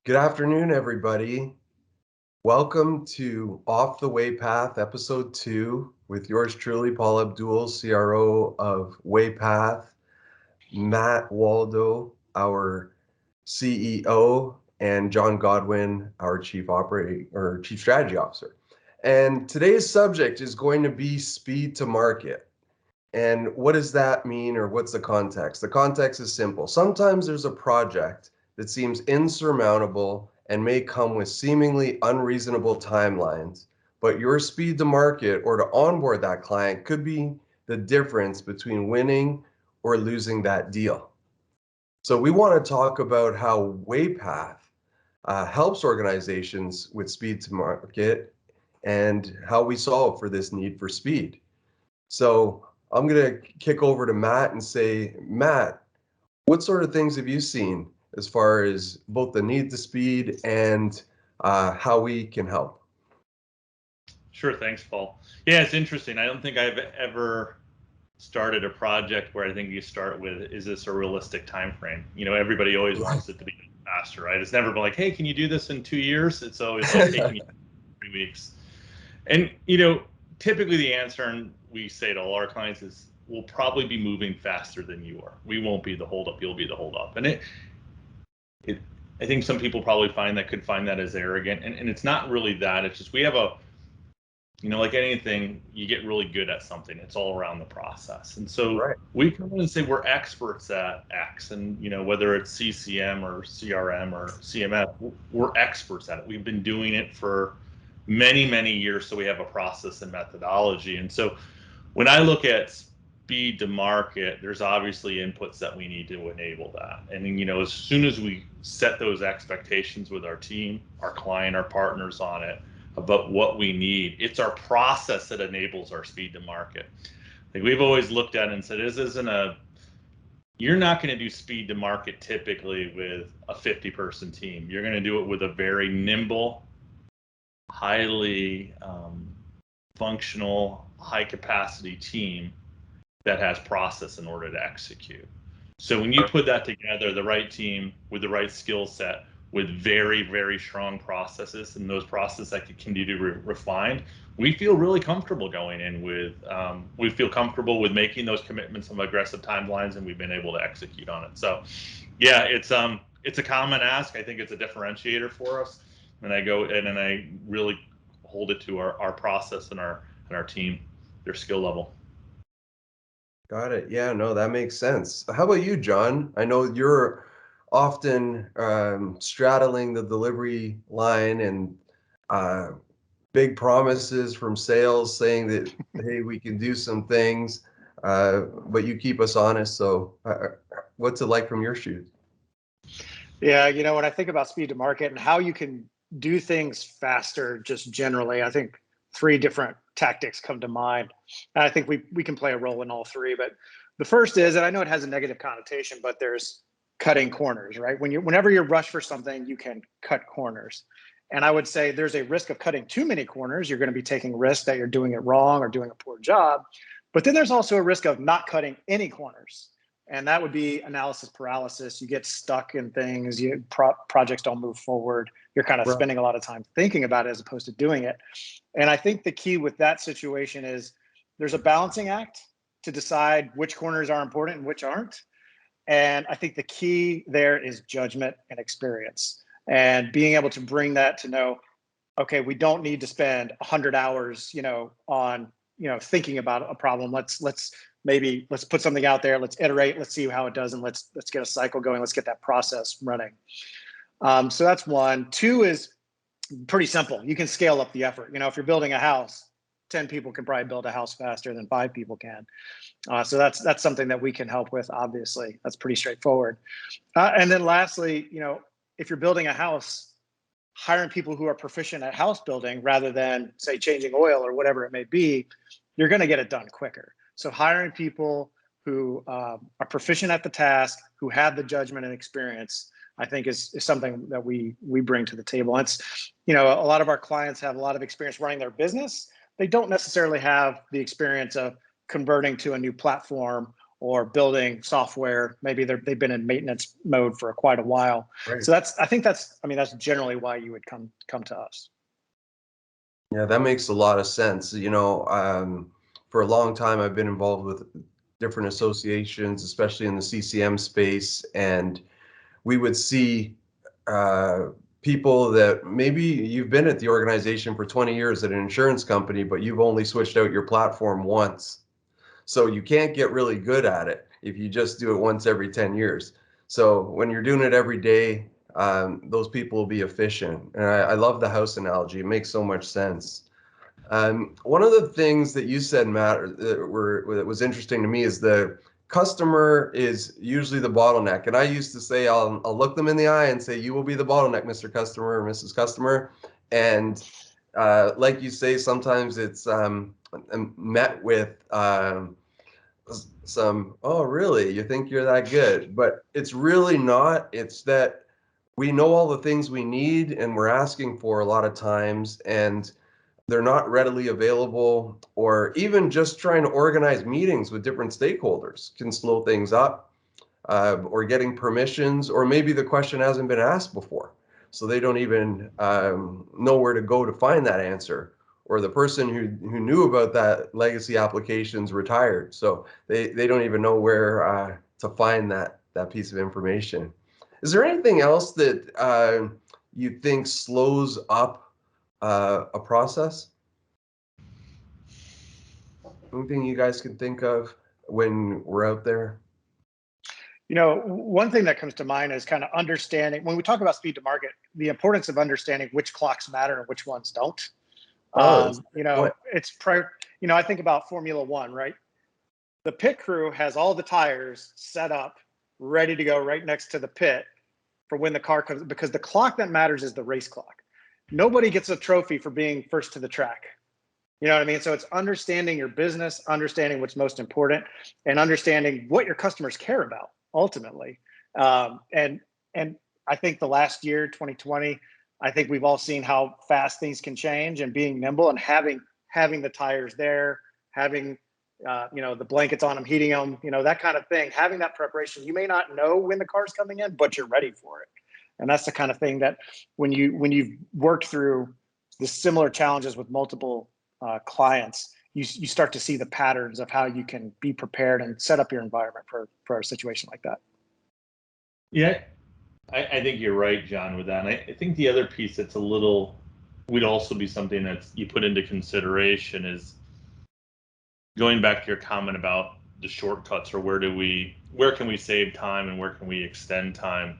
Good afternoon, everybody. Welcome to Off the WayPath, Episode 2, with yours truly, Paul Abdul, CRO of WayPath, Matt Waldo, our CEO, and John Godwin, our Chief Strategy Officer. And today's subject is going to be speed to market. And what does that mean, or what's the context? The context is simple. Sometimes there's a project that seems insurmountable and may come with seemingly unreasonable timelines, but your speed to market or to onboard that client could be the difference between winning or losing that deal. So we want to talk about how WayPath helps organizations with speed to market and how we solve for this need for speed. So I'm going to kick over to Matt and say, Matt, what sort of things have you seen as far as both the need to speed and how we can help? Sure, thanks, Paul. Yeah, it's interesting. I don't think I've ever started a project where I think you start with, is this a realistic time frame? Everybody always wants it to be faster, right? It's never been like, hey, can you do this in 2 years? It's always like, hey, can you do it in 3 weeks? And, typically the answer, and we say to all our clients, is we'll probably be moving faster than you are. We won't be the holdup, you'll be the holdup. And I think some people probably could find that as arrogant. And it's not really that. It's just we have like anything, you get really good at something. It's all around the process. And so we come in and say we're experts at X. And, whether it's CCM or CRM or CMS, we're experts at it. We've been doing it for many, many years. So we have a process and methodology. And so when I look at speed to market, there's obviously inputs that we need to enable that. And, as soon as we set those expectations with our team, our client, our partners on it, about what we need, it's our process that enables our speed to market. Like we've always looked at it and said, you're not going to do speed to market typically with a 50-person team. You're going to do it with a very nimble, highly functional, high capacity team that has process in order to execute. So when you put that together, the right team with the right skill set, with very, very strong processes, and those processes that can continue to refine, we feel really comfortable going in with, we feel comfortable with making those commitments on aggressive timelines, and we've been able to execute on it. So yeah, it's a common ask. I think it's a differentiator for us. And I really hold it to our process and our team, their skill level. Got it. Yeah, no, that makes sense. How about you, John? I know you're often straddling the delivery line and big promises from sales saying that, hey, we can do some things, but you keep us honest. So what's it like from your shoes? Yeah, when I think about speed to market and how you can do things faster, just generally, I think 3 different tactics come to mind. And I think we can play a role in all 3. But the first is, and I know it has a negative connotation, but there's cutting corners, right? Whenever you rush for something, you can cut corners. And I would say there's a risk of cutting too many corners. You're going to be taking risks that you're doing it wrong or doing a poor job. But then there's also a risk of not cutting any corners. And that would be analysis paralysis. You get stuck in things, projects don't move forward. You're kind of spending a lot of time thinking about it as opposed to doing it. And I think the key with that situation is there's a balancing act to decide which corners are important and which aren't. And I think the key there is judgment and experience, and being able to bring that to know, okay, we don't need to spend 100 hours, on, thinking about a problem. Let's put something out there. Let's iterate. Let's see how it does, and let's get a cycle going. Let's get that process running. So that's 1. 2 is pretty simple. You can scale up the effort. If you're building a house, 10 people can probably build a house faster than 5 people can. So that's something that we can help with. Obviously, that's pretty straightforward. And then lastly, if you're building a house, hiring people who are proficient at house building rather than, say, changing oil or whatever it may be, you're going to get it done quicker. So hiring people who are proficient at the task, who have the judgment and experience, I think is something that we bring to the table. And it's, a lot of our clients have a lot of experience running their business. They don't necessarily have the experience of converting to a new platform or building software. Maybe they've been in maintenance mode for quite a while. Right. So I think that's generally why you would come to us. Yeah, that makes a lot of sense. For a long time, I've been involved with different associations, especially in the CCM space, and we would see people that maybe you've been at the organization for 20 years at an insurance company, but you've only switched out your platform once. So you can't get really good at it if you just do it once every 10 years. So when you're doing it every day, those people will be efficient. And I love the house analogy. It makes so much sense. One of the things that you said, Matt, that was interesting to me is the customer is usually the bottleneck. And I used to say, I'll look them in the eye and say, you will be the bottleneck, Mr. Customer or Mrs. Customer. And like you say, sometimes it's met with some, oh, really? You think you're that good? But it's really not. It's that we know all the things we need and we're asking for a lot of times, and they're not readily available, or even just trying to organize meetings with different stakeholders can slow things up, or getting permissions, or maybe the question hasn't been asked before. So they don't even know where to go to find that answer, or the person who knew about that legacy application's retired. So they don't even know where to find that piece of information. Is there anything else that you think slows up a process? Anything you guys can think of when we're out there? One thing that comes to mind is kind of understanding, when we talk about speed to market, the importance of understanding which clocks matter and which ones don't. Oh, I think about Formula One, right? The pit crew has all the tires set up, ready to go right next to the pit for when the car comes, because the clock that matters is the race clock. Nobody gets a trophy for being first to the track. You know what I mean? So it's understanding your business, understanding what's most important, and understanding what your customers care about ultimately. And I think the last year, 2020, I think we've all seen how fast things can change, and being nimble and having the tires there, having the blankets on them, heating them, that kind of thing. Having that preparation, you may not know when the car's coming in, but you're ready for it. And that's the kind of thing that when you've worked through the similar challenges with multiple clients, you start to see the patterns of how you can be prepared and set up your environment for a situation like that. Yeah, I think you're right, John, with that. And I think the other piece that's would also be something that you put into consideration is going back to your comment about the shortcuts, or where can we save time and where can we extend time?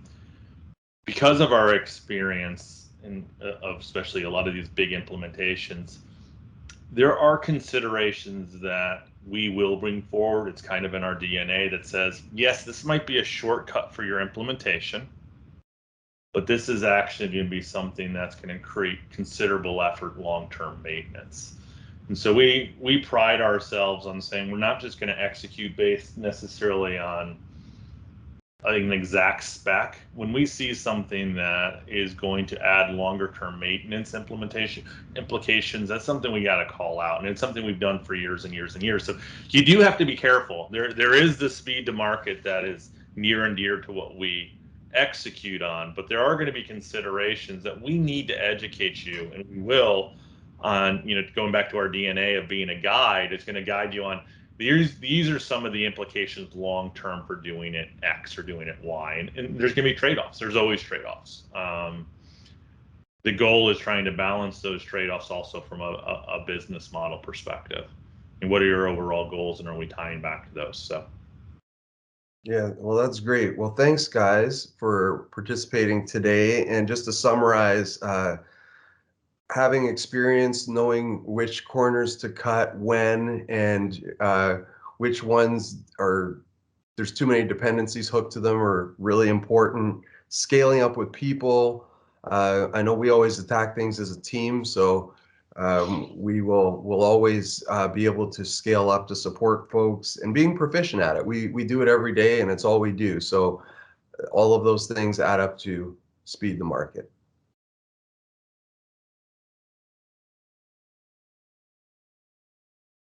Because of our experience of especially a lot of these big implementations, there are considerations that we will bring forward. It's kind of in our DNA that says, yes, this might be a shortcut for your implementation, but this is actually going to be something that's going to create considerable effort, long-term maintenance. And so we pride ourselves on saying we're not just going to execute based necessarily on an exact spec. When we see something that is going to add longer term maintenance implications, that's something we got to call out, and it's something we've done for years and years and years. So you do have to be careful. There is the speed to market that is near and dear to what we execute on, but there are going to be considerations that we need to educate you, and we will, on going back to our DNA of being a guide. It's going to guide you on these are some of the implications long term for doing it X or doing it Y, and there's going to be trade-offs. There's always trade-offs. The goal is trying to balance those trade-offs also from a business model perspective. And what are your overall goals, and are we tying back to those? So yeah, well, that's great. Well, thanks guys for participating today. And just to summarize, having experience knowing which corners to cut when, and which ones there's too many dependencies hooked to them, are really important. Scaling up with people. I know we always attack things as a team, so we'll always be able to scale up to support folks, and being proficient at it. We do it every day, and it's all we do. So all of those things add up to speed the market.